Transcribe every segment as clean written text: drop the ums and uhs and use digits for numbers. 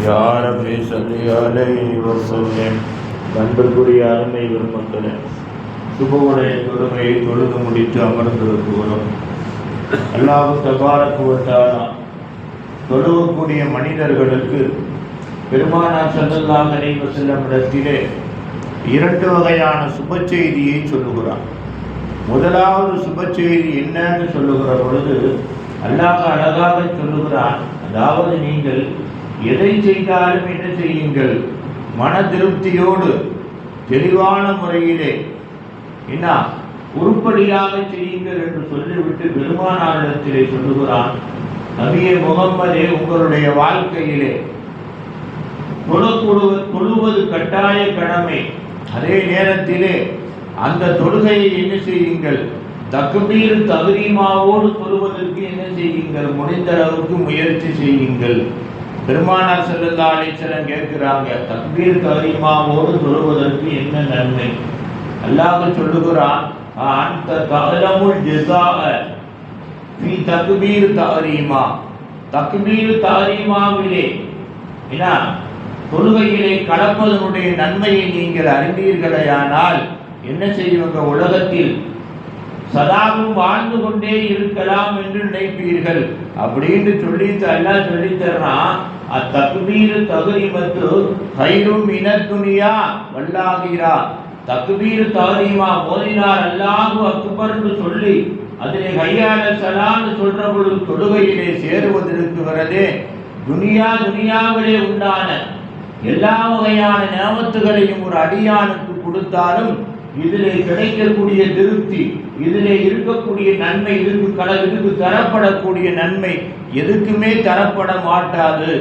யா ரப்பி ஸல்லி அலைஹி வஸல்லம். அன்பிற்குரிய அருமை பெருமக்களே, சுபவுடைய தொழுகையை தொழுது முடித்து அமர்ந்திருக்கிறோம். அல்லாஹ் தபாரக வ தஆலா தொழுவக்கூடிய மனிதர்களுக்கு பெருமானார் ஸல்லல்லாஹு அலைஹி வஸல்லம் இடத்திலே இரண்டு வகையான சுப செய்தியை சொல்லுகிறார். முதலாவது சுப செய்தி என்னன்னு சொல்லுகிற பொழுது அல்லாஹ் அழகாக சொல்லுகிறான். அதாவது நீங்கள் எதை செய்தாலும் என்ன செய்யுங்கள், மன திருப்தியோடு தெளிவான முறையிலே என்ன உருப்படியாக செய்யுங்கள் என்று சொல்லிவிட்டு பெருமானாரிடத்திலே சொல்லுகிறான், நபியே முகம்மதே, உங்களுடைய வாழ்க்கையிலே தொழுவது கட்டாய கடமை. அதே நேரத்திலே அந்த தொழுகையை என்ன செய்யுங்கள், தக்பீர் தஹ்ரீமாவோடு தொழுவதற்கு என்ன செய்யுங்கள், முடிந்த அளவுக்கு முயற்சி செய்யுங்கள். பெருமானார் ஸல்லல்லாஹு அலைஹி வஸல்லம் கேட்கிறாங்க, தக்பீர் தஹ்ரீமாவோடு தொழுவதற்கு என்ன நன்மை? அல்லாஹ் சொல்லுகிறான், அந்த தஅலமுல் ஜஸாஅ ஃபீ தக்பீர் தஹ்ரீமா. தக்பீர் தஹ்ரீமாவிலே என்ன தொழுகையிலே கலப்பதனுடைய நன்மையை நீங்கள் அறிந்தீர்களேயானால் என்ன செய்வீங்க, உலகத்தில் சதாவும் வாழ்ந்து கொண்டே இருக்கலாம் என்று நினைப்பீர்கள் அப்படின்னு சொல்லிட்டு அல்லாஹ் சொல்லி தர்றான். அத்தக்பீர் தஹ்ரீமத்து கைரும் மினத் துனியா வல்லாஹிரா. தக்பீர் தஹ்ரீமா ஓதினார் அல்லாஹு அக்பர்னு சொல்லி அதிலே ஹய்யா அலல் ஸலான்னு சொல்ற பொழுது தொழுகையிலே சேருவதற்குகிறதே, துனியாவிலே உண்டான எல்லா வகையான நியமத்துகளையும் ஒரு அடியானுக்கு கொடுத்தாலும் இதிலே கிடைக்கக்கூடிய திருப்தி, இதிலே இருக்கக்கூடிய நன்மை, இதுக்கு தரப்படக்கூடிய நன்மை எதுக்குமே தரப்பட மாட்டாது,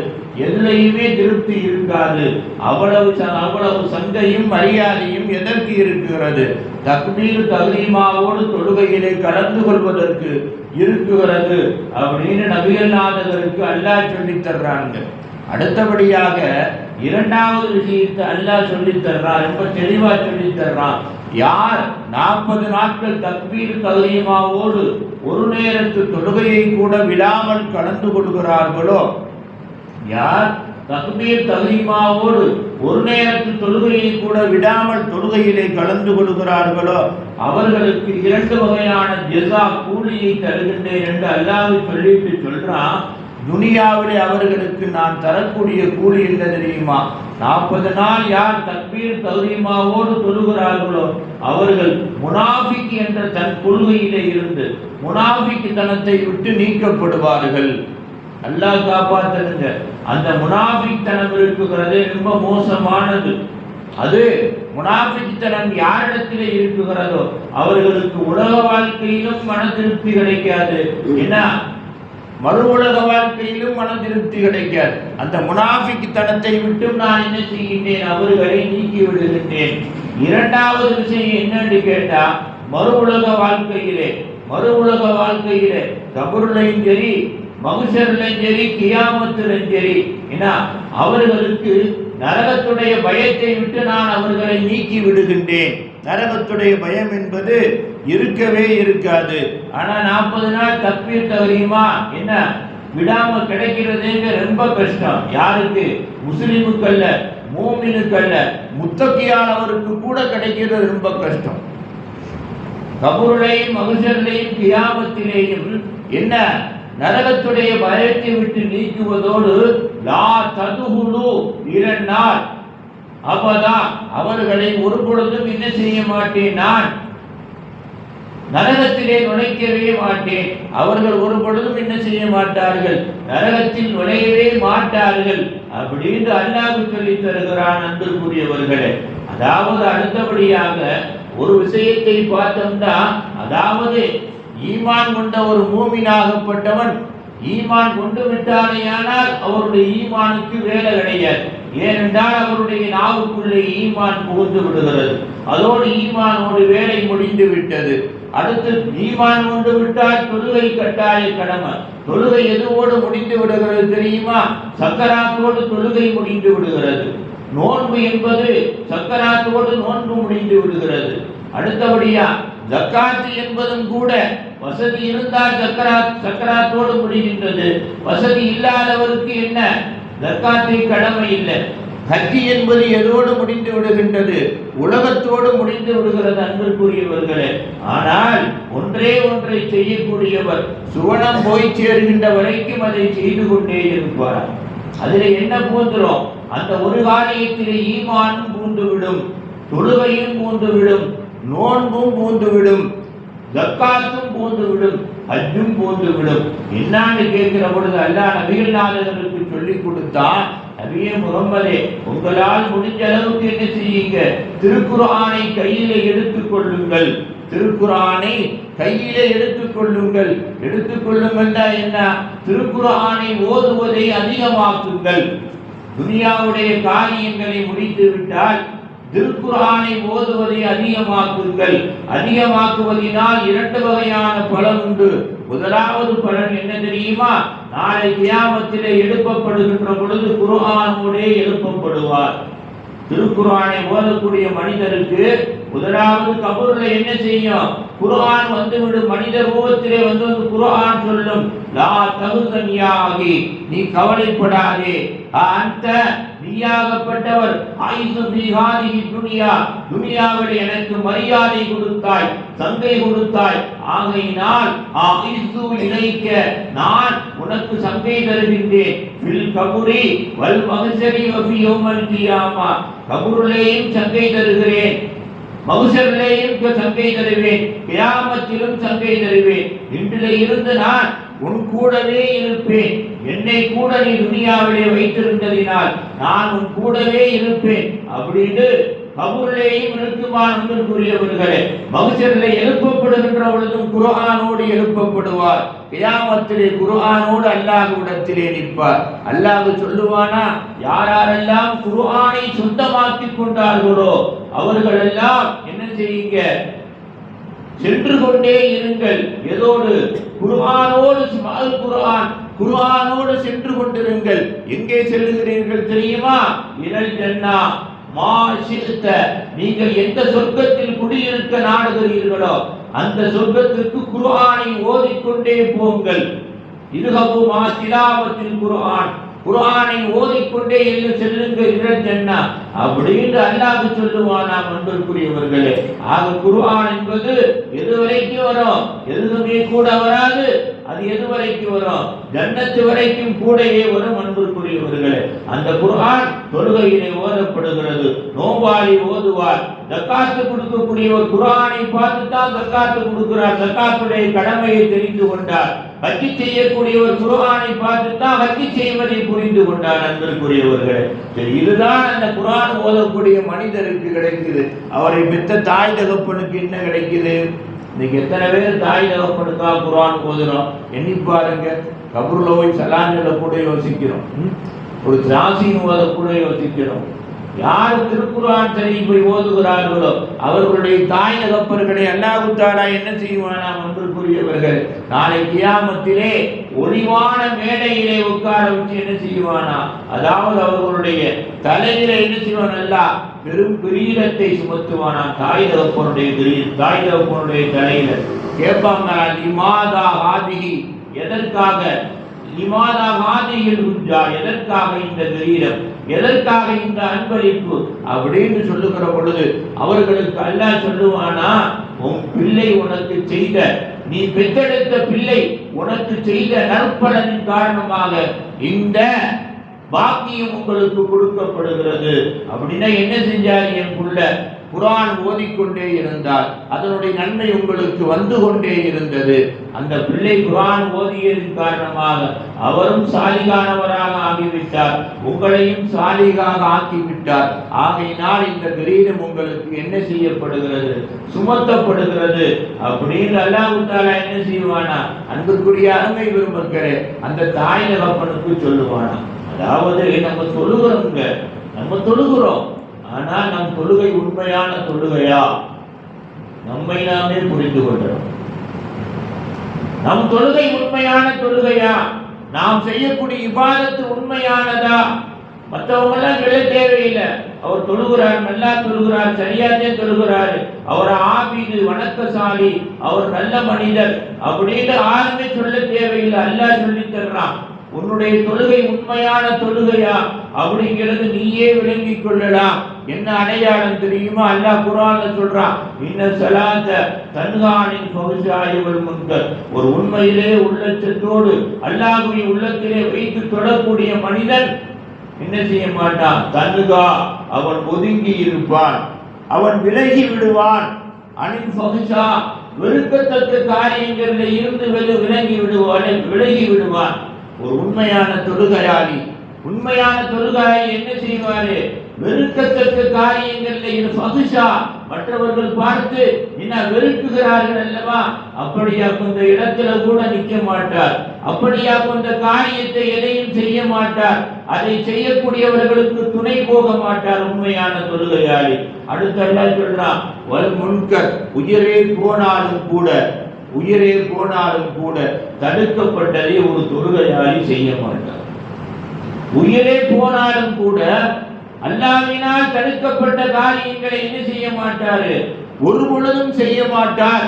எதுலையுமே திருப்தி இருக்காது. அவ்வளவு சங்கையும் மரியாதையும் எதற்கு இருக்கிறது, தக்பீர் தஹ்ரீமாவோடு தொழுகையிலே கலந்து கொள்வதற்கு இருக்கிறது அப்படின்னு நபிகள் நாயகருக்கு அல்லாஹ் சொல்லி தர்றாங்க. அடுத்தபடியாக இரண்டாவது விஷயத்தை அல்லாஹ் சொல்லி தர்றான், ரொம்ப தெளிவா சொல்லி தர்றான். யார் 40 நாட்கள் தக்பீர் தஹ்ரீமாவோடு ஒரு நேரத்து தொழுகையை கூட விடாமல் கலந்து கொள்கிறார்களோ, யார் தக்பீர் தஹ்ரீமாவோடு ஒரு நேரத்து தொழுகையை கூட விடாமல் தொழுகையிலே கலந்து கொள்கிறார்களோ அவர்களுக்கு 2 வகையான ஜஸா கூலியை தருகின்றேன் என்று அல்லாஹ் சொல்லிட்டு சொல்றான். துனியாவிலே அவர்களுக்கு நான் தரக்கூடிய கூலி என்ன தெரியுமா, 40 நாள் யார் தக்பீர் தஹ்ரீமாவோடு தொழுகிறார்களோ அவர்கள் முனாஃபிக் என்ற தன் கொள்கையிலே இருந்து முனாஃபிக் தனத்தை விட்டு நீக்கப்படுவார்கள். அல்லாஹ் காப்பாற்றுங்க. அந்த முனாஃபிக் தனம் இருக்குகிறதே ரொம்ப மோசமானது. அது முனாஃபிக் தனம் யாரிடத்திலே இருக்குகிறதோ அவர்களுக்கு உலக வாழ்க்கையிலும் மன திருப்தி கிடைக்காது, என்ன மறு உலக வாழ்க்கையிலும் மன திருப்தி கிடைக்காது. அந்த முனாஃபிக் தனத்தை விட்டு நான் என்ன செய்கின்றேன், அவர்களை நீக்கி விடுகின்றேன். இரண்டாவது விஷயம் என்னன்னு கேட்டா, மறு உலக வாழ்க்கையிலே கபருலையும் சரி, மஹ்ஷர்லையும் சரி, கியாமத்திலும் சரி, ஏன்னா அவர்களுக்கு நரகத்துடைய பயத்தை விட்டு நான் அவர்களை நீக்கி விடுகின்றேன். நரகத்துடைய பயம் என்பது இருக்கவே இருக்காது. ஆனா 40 நாள் தக்பீர் தஹ்ரீமா என்ன விடாம கிடைக்கிறதுங்க ரொம்ப கஷ்டம். யாருக்கு? முஸ்லிமுக்கல்ல, மூமினுக்கல்ல, முத்தக்கியானவருக்கு கூட கிடைக்கிறது ரொம்ப கஷ்டம். கபூர்லையும் மஹ்ஷர்லையும் கியாமத்திலேயும் என்ன நரகத்துடைய பயத்தை விட்டு நீக்குவதோடு லா ததுஹுலு இரண்டால் அப்பதான் அவர்களை ஒரு பொழுதும் என்ன செய்ய மாட்டேன், நான் நரகத்திலே நுழைக்கவே மாட்டேன். அவர்கள் ஒரு பொழுதும் என்ன செய்ய மாட்டார்கள், நரகத்தில் நுழையவே மாட்டார்கள் அப்படின்னு அல்லாஹ் சொல்லி தருகிறான். அன்பிற்குரியவர்களே, அதாவது அடுத்தபடியாக ஒரு விஷயத்தை பார்த்தோம்னா, அதாவது ஈமான் கொண்ட ஒரு மூமினாகப்பட்டவன் ஈமான் கொண்டு விட்டானேயானால் அவருடைய ஈமானுக்கு வேலை கிடையாது. ஏனென்றால் அவருடைய நாவுக்குள்ளே ஈமான் புகுந்து விடுகிறது. அதோடு ஈமானோடு வேலை முடிந்து விட்டது. அடுத்து ஈமான் கொண்டு விட்டால் தொழுகை கட்டாய கடமை. தொழுகை எதுவோடு முடிந்து விடுகிறது தெரியுமா? சக்கராத்தோடு தொழுகை முடிந்து விடுகிறது. நோன்பு என்பது சக்கராத்தோடு நோன்பு முடிந்து விடுகிறது. அடுத்தபடியா ஜக்காத்து என்பதும் கூட வசதி இருந்தால் சக்கராத்தோடு முடிகின்றது. வசதி இல்லாதவருக்கு என்ன ஜக்காத்தை கடமை இல்லை. ஹஜ்ஜி என்பது எதோடு முடிந்து விடுகின்றது? உலகத்தோடு முடிந்து விடுகிறது அன்பிற்குரியவர்களே. ஆனால் ஒன்றே ஒன்றை செய்யக்கூடியவர் சுவனம் போய் சேர்கின்ற வரைக்கும் அதை செய்து கொண்டே இருப்பார். அதில் என்ன பூந்துரும்? அந்த ஒரு காரியத்திலே ஈமானும் பூந்துவிடும், தொழுகையும் பூந்துவிடும், நோன்பும் பூந்துவிடும், ஜக்காத்தும் பூந்துவிடும், ஹஜ்ஜும் பூந்துவிடும். என்னான்னு கேட்கிற பொழுது அல்லாஹ் நபிகள் நாயகருக்கு சொல்லிக் கொடுத்தான், நபியே முகம்மதே, உங்களால் முடிஞ்ச அளவுக்கு என்ன செய்யுங்க, திருக்குர்ஆனை கையில எடுத்துக் கொள்ளுங்கள். திருக்குர்ஆனை கையில எடுத்துக் கொள்ளுங்கள். எடுத்துக்கொள்ளுங்கள்னா என்ன? திருக்குர்ஆனை ஓதுவதை அதிகமாக்குங்கள். துனியாவுடைய காரியங்களை முடித்து விட்டால் திருக்குர்ஆனை ஓதுவதை அதிகமாக்குங்கள். அதிகமாக்குவதனால் இரண்டு வகையான பலன் உண்டு. முதலாவது பலன் என்ன தெரியுமா? நாளை கியாமத்திலே எழுப்பப்படுகின்ற பொழுது குர்ஆனோடே எழுப்பப்படுவார். திருக்குர்ஆனை ஓதக்கூடிய மனிதருக்கு முதலாவது கபூர்ல என்ன செய்யும்? குர்ஆன் வந்துவிடும். மனித ரூபத்திலே வந்து குர்ஆன் சொல்லும், லா தஹ்சன் யா அகி, நீ கவலைப்படாதே, அந்த நீயாகப்பட்டவர் ஆயிசு ஃபீ ஹாதிஹி துனியா, துனியாவில் எனக்கு மரியாதை கொடுத்தாய், சங்கை கொடுத்தாய், ஆகையினால் ஆயிசு இலைக்க, நான் உனக்கு சங்கை தருகின்றேன். ஃபில் கபுரி வல் மஹ்ஷரி வ ஃபீ யௌமல் கியாமா, கபூரிலேயும் சங்கை தருகிறேன், மஹ்ஷரிலேயும் சங்கை தருவேன், கியாமத்திலும் சங்கை தருவேன். இன்றிலே இருந்து நான் உன் கூடவே இருப்பேன். என்னை கூட நீ துனியாவிலே வைத்திருந்ததினால் நான் உன் கூடவே இருப்பேன் அப்படின்னு கபூரிலேயும் இருக்குமான் அன்பிற்குரியவர்களே. மஹ்ஷரிலே எழுப்பப்படுகின்ற பொழுதும் குர்ஆனோடு எழுப்பப்படுவார். கியாமத்திலே குர்ஆனோடு அல்லாஹ்விடத்திலே நிற்பார். அல்லாஹ் சொல்லுவானா, யாரெல்லாம் குர்ஆனை சொந்தமாக்கிக் கொண்டார்களோ அவர்களெல்லாம் என்ன செய்யுங்க, சென்று கொண்டே இருங்கள். எதோடு? குர்ஆனோடு. குர்ஆனோடு சென்று கொண்டிருங்கள். எங்கே செல்லுகிறீர்கள் தெரியுமா? இலல் ஜன்னா மா ஷிஅத, நீங்கள் எந்த சொர்க்கத்தில் குடியிருக்க நாடுகிறீர்களோ அந்த சொர்க்கத்திற்கு குர்ஆனை ஓதிக்கொண்டே போங்கள். இதுஹபு மா திலாவத்தில் குர்ஆன், குர்ஆனை ஓதிக்கொண்டே செல்லுங்கள் இலல் ஜன்னா அப்படின்னு அல்லாஹ் சொல்லுவானாம் அன்பிற்குரியவர்களே. ஆக குர்ஆன் என்பது எது வரைக்கும் வரும்? எதுவுமே கூட வராது. அது எது வரைக்கும் வரும்? ஜன்னத்து வரைக்கும் கூடவே வரும் அன்பிற்குரியவர்களே. அந்த குர்ஆன் தொழுகையிலே ஓதப்படுகிறது. நோம்பாளி ஓதுவார். ஜக்காத்து கொடுக்கக்கூடியவர் குர்ஆனை பார்த்து தான் ஜக்காத்து கொடுக்கிறார், ஜக்காத்துடைய கடமையை தெரிந்து கொண்டார். ஹஜ்ஜி செய்யக்கூடியவர் குர்ஆனை பார்த்து தான் ஹஜ்ஜி செய்வதை புரிந்து கொண்டார் அன்பிற்குரியவர்களே. இதுதான் அந்த குர்ஆன் ஓதக்கூடிய மனிதருக்கு கிடைக்குது. அவரை பெற்ற தாய் தகப்பனுக்கு என்ன கிடைக்குது? இன்னைக்கு எத்தனை பேர் தாய் தகப்பனுக்கா குர்ஆன் ஓதுறோம்? எண்ணி பாருங்க. கபூர்ல போய் சலான்ல கூட யோசிக்கிறோம், ஒரு ஜாசின் ஓத கூட யோசிக்கிறோம். யார் திருக்குர்ஆன் போய் ஓதுகிறார்களோ அவர்களுடைய தாய் தகப்பர்களை அல்லாஹ் தஆலா என்ன செய்வானா அன்பிற்குரியவர்கள், நாளை கியாமத்திலே ஒளிவான மேடையிலே உட்கார வச்சு என்ன செய்வானா, அதாவது அவர்களுடைய தலையில என்ன செய்வான், அல்லாஹ் பெரும் கிரீடத்தை சுமத்துவானா. தாய் தகப்பனுடைய தலையில கேட்பாங்க, லிமாதா ஹாதிஹி, எதற்காக? லிமாதா ஹாதிஹில் ஹுஜ்ஜா, எதற்காக இந்த கிரீடம், எதற்காக இந்த அன்பளிப்பு அப்படின்னு சொல்லுகிற பொழுது அவர்களுக்கு அல்லாஹ் சொல்லுவானா, உன் பிள்ளை உனக்கு செய்த, நீ பெற்றெடுத்த பிள்ளை உனக்கு செய்த நற்பலனின் காரணமாக இந்த பாக்கியம் உங்களுக்கு கொடுக்கப்படுகிறது. அப்படின்னா என்ன செஞ்சார்? என் புள்ள குர்ஆன் ஓதிக்கொண்டே இருந்தார், அதனுடைய நன்மை உங்களுக்கு வந்து கொண்டே இருந்தது. அந்த பிள்ளை குர்ஆன் ஓதியதன் காரணமாக அவரும் சாலிகானவராக ஆகிவிட்டார், உங்களையும் சாலிகாக ஆக்கிவிட்டார். ஆகையினால் இந்த கிரீடம் உங்களுக்கு என்ன செய்யப்படுகிறது? சுமத்தப்படுகிறது அப்படின்னு அல்லாஹ் தஆலா என்ன செய்வானா, அன்புக்குரிய அருமை பெருமக்களே, அந்த தாய் தகப்பனுக்கு சொல்லுவானா. அதாவது நம்ம தொழுகிறோம், ஆனால் நம் தொழுகை உண்மையான தொழுகையா? நம்மை நாமே புரிந்து கொள்கிறோம். நம் தொழுகை உண்மையான தொழுகையா? நாம் செய்யக்கூடிய இபாதத்து உண்மையானதா? மற்றவங்க எல்லாம் விழ தேவையில்லை. அவர் தொழுகிறார், நல்லா தொழுகிறார், சரியாதே தொழுகிறார், அவர் ஆபீது, வணக்கசாலி, அவர் நல்ல மனிதர் அப்படின்னு யாருமே சொல்ல தேவையில்லை. அல்லாஹ் சொல்லி தர்றான். உன்னுடைய தொழுகை உண்மையான தொழுகையா அப்படிங்கிறது நீயே விளங்கிக் கொள்ளலாம். என்ன அடையாளம் தெரியுமா? அல்லாஹ் குர்ஆன்ல சொல்றான், இன்ன ஸலாத்த தன்ஹானில் ஃபஹ்ஷாஇ வல் முன்கர். ஒரு உண்மையிலே உள்ளச்சத்தோடு அல்லாஹ்வை உள்ளத்திலே வைத்து தொடக்கூடிய மனிதன் என்ன செய்ய மாட்டான்? தன்ஹா, அவன் ஒதுங்கி இருப்பான், அவன் விலகி விடுவான். அனில் ஃபஹ்ஷா, வெறுக்கத்தக்க காரியங்களில் இருந்து விலகி விடுவான். ஒரு உண்மையான தொழுகையாளி என்ன செய்வாரு? வெறுக்கத்தக்க காரியங்களில் ஃபஹ்ஷா, மற்றவர்கள் பார்த்து என்ன வெறுக்குகிறார்கள் அல்லவா, அப்படியா அந்த இடத்துல கூட நிற்க மாட்டார். அப்படியா அந்த காரியத்தை எதையும் செய்ய மாட்டார். அதை செய்யக்கூடியவர்களுக்கு துணை போக மாட்டார் உண்மையான தொழுகையாளி. அடுத்த அல்லாஹ் சொல்றான், வல் முன்கர், உயிரே போனாலும் கூட தடுக்கப்பட்டதை ஒரு தொழுகையாளி செய்ய மாட்டார். உயிரே போனாலும் கூட அல்லாஹ்வினால் தடுக்கப்பட்ட காரியங்களை என்ன செய்ய மாட்டாரு? ஒரு பொழுதும் செய்ய மாட்டார்.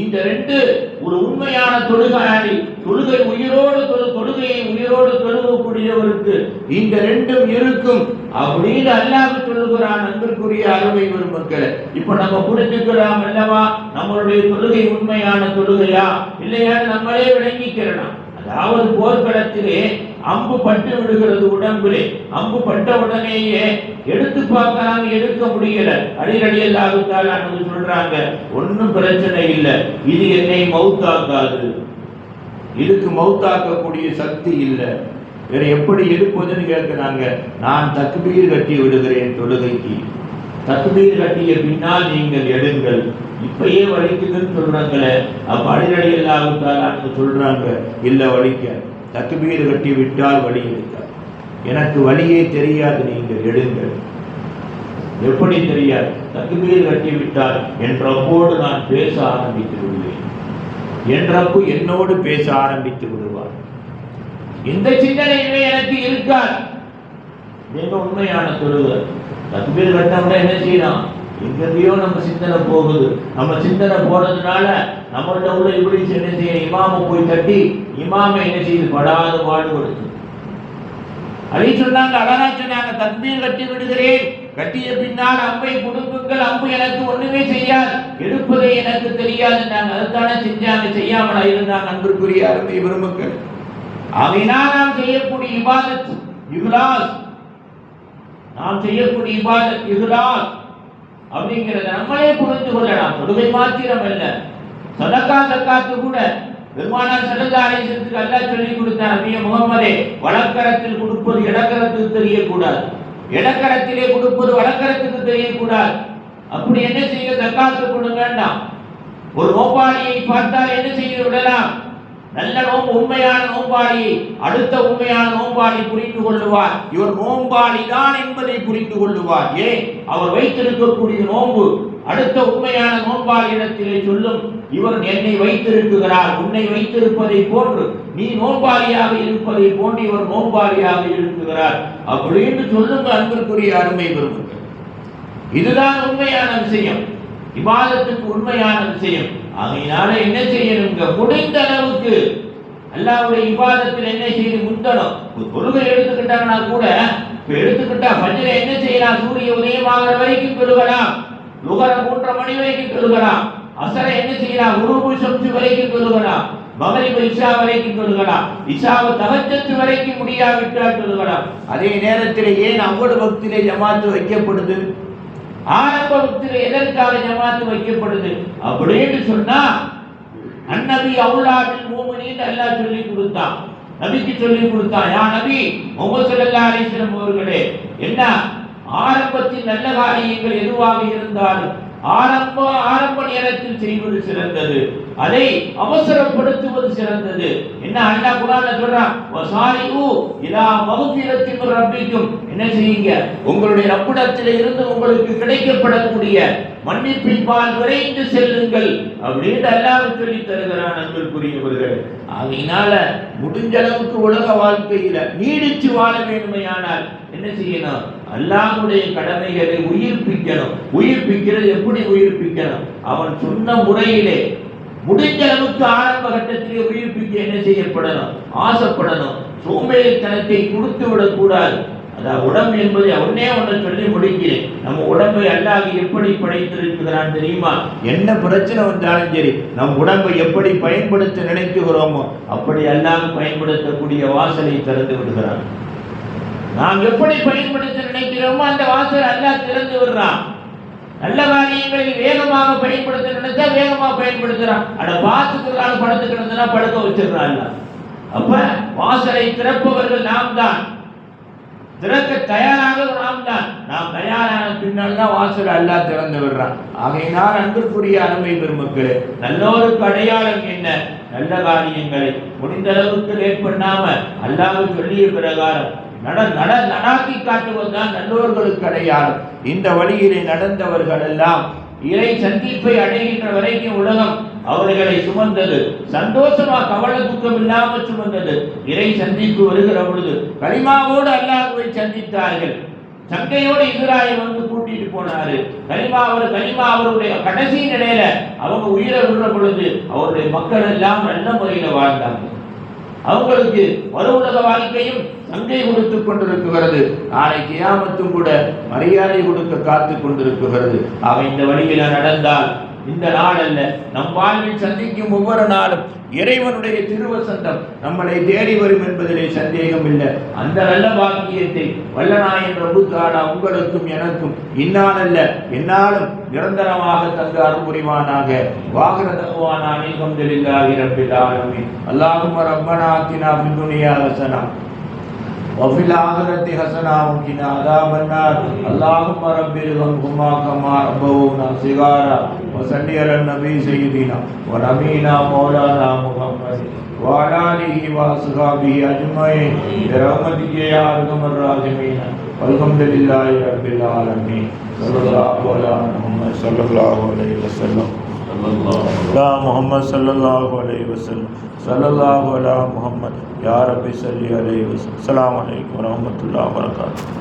இந்த ரெண்டு ஒரு உண்மையான தொழுகையாளி, தொழுகையை உயிரோடு தொழுகக்கூடியவருக்கு இந்த ரெண்டும் இருக்கும் அப்படின்னு அல்லாஹ் சொல்லுகிறான். அன்பிற்குரிய அருமை பெருமக்களே, இப்ப நம்ம புரிஞ்சுக்கலாம் அல்லவா, நம்மளுடைய தொழுகை உண்மையான தொழுகையா இல்லையா நம்மளே விளங்கிக்கிறோம். அதாவது போர்க்களத்திலே அம்பு பட்டு விடுகிறது உடம்பிலே. அம்பு பட்ட உடனேயே எடுத்து பார்க்கறாங்க, எடுக்க முடியல. அலி ரலியல்லாஹு தஆலா அன்ஹு சொல்றாங்க, ஒன்னும் பிரச்சனை இல்லை, இது என்னை மௌத்தாக்காது, இதுக்கு மௌத்தாக்கக்கூடிய சக்தி இல்லை, வேற எப்படி எடுப்பதுன்னு கேட்கிறாங்க. நான் தக்பீர் கட்டி விடுகிறேன் தொழுகைக்கு, தக்பீர் கட்டிய பின்னால் நீங்கள் எடுங்கள். இப்பயே வலிக்குதுன்னு சொல்றாங்களே, அப்ப அலி ரலியல்லாஹு தஆலா அன்ஹு சொல்றாங்க, இல்ல வலிக்க, தக்பீர் கட்டி விட்டால் வலி இருக்காது, எனக்கு வலியே தெரியாது, நீங்கள் எடுங்கள். எப்படி தெரியாது? தக்பீர் கட்டி விட்டால் என் ரப்போடு நான் பேச ஆரம்பித்து விடுவேன், என் ரப்பு என்னோடு பேச ஆரம்பித்து விடுவார். இந்த சிந்தனையுமே எனக்கு இருக்காது. நீங்க உண்மையான தொழுகை. தக்பீர் கட்டவுடனே என்ன செய்யலாம்? எங்கேயோ நம்ம சிந்தனை போகுது. நம்ம சிந்தனை போறதுனால நம்மள்ட்ட உள்ள இப்ளீஸ் என்ன செய்ய, இமாமை போய் தட்டி இமாமை என்ன செய்து படாத பாடுபடுது. அலி சொன்னாங்க, அழகா சொன்னாங்க, தக்பீர் கட்டி விடுகிறேன், கட்டிய பின்னால் அம்பை கொடுக்குங்கள், அம்பு எனக்கு ஒண்ணுமே செய்யாது, எடுப்பதை எனக்கு தெரியாது. அதைத்தானே செஞ்சாங்க, செய்யாமலா இருந்தாங்க. அன்பிற்குரிய அருமை பெருமக்கள், ஆகையினால் நாம் செய்யக்கூடிய இபாதத் இஹ்லாஸ், நாம் செய்யக்கூடிய இபாதத் இஹ்லாஸ் அப்படிங்கிறத நம்மளே புரிந்து கொள்ளலாம். தொழுகை மாத்திரம் அல்ல, சதக்கா ஜக்காத்து கூட பெருமானார் ஸல்லல்லாஹு அலைஹி வஸல்லம் அல்லாஹ் சொல்லி கொடுத்தார், நபியே முகம்மதே, வலக்கரத்தில் கொடுப்பது இடக்கரத்துக்கு தெரியக்கூடாது, இடக்கரத்திலே கொடுப்பது வலக்கரத்துக்கு தெரியக்கூடாது. அப்படி என்ன செய்ய? ஜக்காத்து கொடுங்க வேண்டாம். ஒரு நோம்பாளியை பார்த்தால் என்ன செய்து விடலாம்? நல்ல நோம்பு, உண்மையான நோம்பாளியை அடுத்த உண்மையான நோம்பாளி புரிந்து கொள்ளுவார். இவர் நோம்பாளி தான் என்பதை புரிந்து கொள்ளுவார். ஏன்? அவர் வைத்திருக்கக்கூடிய நோம்பு அடுத்த உண்மையான நோம்பாளியிடத்திலே சொல்லும், இவர் என்னை வைத்திருக்கிறார், உன்னை வைத்திருப்பதை போன்று நீ நோம்பாளியாக இருப்பதை போன்று இவர் நோம்பாளியாக இருக்கிறார் அப்படின்னு சொல்லுங்க. அன்பிற்குரிய அருமை பெருமக்களே, இதுதான் உண்மையான விஷயம், இபாதத்துக்கு உண்மையான விஷயம். அதனால என்ன செய்யணுங்க? முடிந்த அளவுக்கு அல்லாஹ்வுடைய இபாதத்தில் என்ன செய்து முந்தணும். தொழுகை எடுத்துக்கிட்டாங்கன்னா கூட, இப்ப எடுத்துக்கிட்டா ஃபஜ்ர் என்ன செய்யலாம்? சூரிய உதயமாகிற வரைக்கும் தொழுகலாம், லுஹர 3:30 மணி வரைக்கும் தொழுகலாம், அஸர என்ன செய்யலாம்? குரூபு ஷம்ஸ் வரைக்கும் தொழுகலாம், மக்ரிப் இஷா வரைக்கும் தொழுகலாம், இஷாவை தஹஜ்ஜத் வரைக்கும் முடியாவிட்டால் தொழுகலாம். அதே நேரத்தில் ஏன் அவ்வளவு வக்திலே ஜமாத்து வைக்கப்படுது? ஆரம்ப வக்திலே எதற்காக ஜமாத்து வைக்கப்படுது அப்படின்னு சொன்னா, அன்னபி அவுலாபில் மூமினீன் அல்லாஹ் சொல்லி கொடுத்தான், நபிக்கு சொல்லி கொடுத்தான். யா நபி முஹம்மது ஸல்லல்லாஹு அலைஹி வஸல்லம் அவர்களே, என்ன ஆரம்பத்தில் நல்ல காரியங்கள் எதுவாக இருந்தாலும் ஆரம்ப நேரத்தில் செய்வது சிறந்தது, அதை அவசரப்படுத்துவது சிறந்தது. என்ன அல்லாஹ் குர்ஆன்ல சொல்றான், வசாரிஉ இலா மக்ஃபிரத்தின் மின் ரப்பிக்கும், என்ன செய்யுங்க? உங்களுடைய ரப்பிடத்திலே இருந்து உங்களுக்கு கிடைக்கப்படக்கூடிய மன்னிப்பின் பால் விரைந்து செல்லுங்கள் அப்படின்னு அல்லாஹ் சொல்லி தருகிறான். அன்பிற்குரியவர்களே, அதனால முடிஞ்ச அளவுக்கு உலக வாழ்க்கையில நீடிச்சு வாழ வேண்டுமையானால் என்ன செய்யணும்? அல்லாஹ்வுடைய கடமைகளை உயிர்ப்பிக்கணும். உயிர்ப்பிக்கிறது எப்படி உயிர்ப்பிக்கணும்? அவன் சொன்ன முறையிலே முடிஞ்ச அளவுக்கு ஆரம்ப கட்டத்திலே உயிர்ப்பிக்க என்ன செய்யப்படணும்? ஆசைப்படணும். சோம்பேறித்தனத்தை கொடுத்து விடக்கூடாது. அதான் உடம்பு என்பதை ஒன்னே ஒன்று சொல்லி முடிக்கிறேன். நம்ம உடம்பை அல்லாஹ் எப்படி படைத்திருக்கிறான் தெரியுமா? என்ன பிரச்சனை வந்தாலும் சரி நம் உடம்பை எப்படி பயன்படுத்த நினைக்கிறோமோ அப்படி அல்லாஹ் பயன்படுத்தக்கூடிய வாசலை திறந்து விடுகிறான். நாம் எப்படி பயன்படுத்த நினைக்கிறோமோ அந்த வாசல் அல்லாஹ் திறந்து விடுறான். நல்ல காரியங்களை வேகமாக பயன்படுத்த நினைச்சா வேகமாக பயன்படுத்துறான். அட பார்த்துக்கிறான், படுத்துக்கிறதுனா படுக்க வச்சிடறான். அப்ப வாசலை திறப்பவர்கள் நாம் தான், திறக்க தயாராக நாம் தான். நாம் தயாரான பின்னால் தான் வாசல் அல்லாஹ் திறந்து விடுறான். ஆகையினால் அன்பிற்குரிய அருமை பெருமக்களே, நல்லோருக்கு அடையாளம் என்ன? நல்ல காரியங்களை முடிந்த அளவுக்கு லேட் பண்ணாம அல்லாஹ் சொல்லிய பிரகாரம் நடாக்கி காட்டுவதுதான் நல்லோர்களுக்கு அடையாளம். இந்த வழியிலே நடந்தவர்கள் எல்லாம் இறை சந்திப்பை அடைகின்ற வரைக்கும் உலகம் அவர்களை சுமந்தது. சந்தோஷமா கவலை துக்கம் இல்லாமல் சுமந்தது. இறை சந்திப்பு வருகிற பொழுது கலிமாவோடு அல்லாஹ்வை சந்தித்தார்கள். சங்கையோடு இஸ்ராயேல் வந்து கூட்டிட்டு போனாரு. கலிமா அவருடைய கடைசி நிலையில அவங்க உயிரை விடுற பொழுது அவருடைய மக்கள் எல்லாம் நல்ல முறையில் வாழ்ந்தாங்க. அவங்களுக்கு மறு உலக வாழ்க்கையும் சங்கை கொடுத்து கொண்டிருக்கிறது. நாளை கியாமத்தும் கூட மரியாதை கொடுக்க காத்து கொண்டிருக்கிறது. அவன் இந்த வழியில நடந்தால் இந்த நாள் அல்ல, நம் வாழ்வில் சந்திக்கும் ஒவ்வொரு நாளும் இறைவனுடைய திருவசந்தம் நம்மளை தேடி வரும் என்பதிலே சந்தேகம் இல்லை. அந்த நல்ல பாக்கியத்தை வல்லநாயன் பிரபு தாலா உங்களுக்கும் எனக்கும் இன்னாலல்ல என்னாலும் நிரந்தரமாக தந்து அருள் புரிவானாக. வாஹிரதவானா அல்ஹம்துலில்லாஹி ரப்பில் ஆலமீன். அல்லாஹும்ம ரப்பனா ஆத்தினா ஃபித் துன்யா ஹஸனா وفي الآخرة حسنة وقنا عذاب النار. اللهم رب ارحمهما كما ربونا صغارا. وصل على النبي سيدنا ونبينا مولانا محمد وعلى آله وأصحابه أجمعين برحمتك يا أرحم الراحمين. والحمد لله رب العالمين. صلى الله على محمد صلى الله عليه وسلم. لا محمد صلى الله عليه وسلم. صلى الله على محمد. या रब्बी सल्ली अलैहि वसल्लम. अस्सलामु अलैकुम व रहमतुल्लाहि व बरकातुहू.